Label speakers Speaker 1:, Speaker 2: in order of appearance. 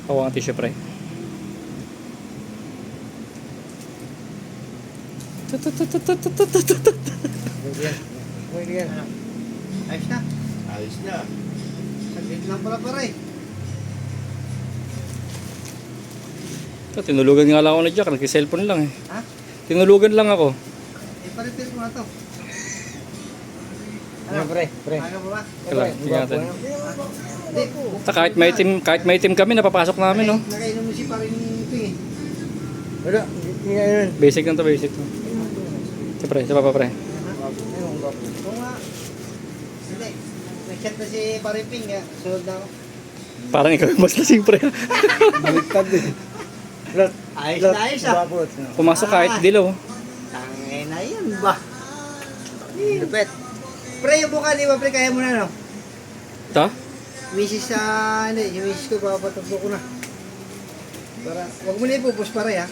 Speaker 1: Hawakan tissue pre.
Speaker 2: Ayos na.
Speaker 3: Ayos na.
Speaker 2: Saglit lang pala pare.
Speaker 1: Tinulugan nga lang ako na Jack, nagki-cellphone lang eh.
Speaker 2: Ha?
Speaker 1: Tinulugan lang ako.
Speaker 2: Pare-test mo na to.
Speaker 4: Ano pre?
Speaker 2: Ayaw mo ba?
Speaker 1: Kala, tingnan natin.
Speaker 2: Hindi.
Speaker 1: Kahit may team kami, napapasok namin, no?
Speaker 2: Nakainom mo si parin Ping eh.
Speaker 4: Wala, hindi nga yun.
Speaker 1: Basic lang to, basic. Ito pre, isa pa pre.
Speaker 2: Oo nga. Hindi. Nag-chat na si parin Ping kaya sunod na ako.
Speaker 1: Parang ikaw yung mas lasing pre.
Speaker 4: Baliktad eh. Lot,
Speaker 2: Ayos na ayos ah.
Speaker 4: babot.
Speaker 1: Pumasok kahit dilaw.
Speaker 2: Tangin na yan ba? Lupet. Pre, yung buka di ba pre, kaya mo na no?
Speaker 1: Ito?
Speaker 2: Misis sa, hindi, yung misis ko papatakbo ko na. Para, wag mo na ipupus pare ha.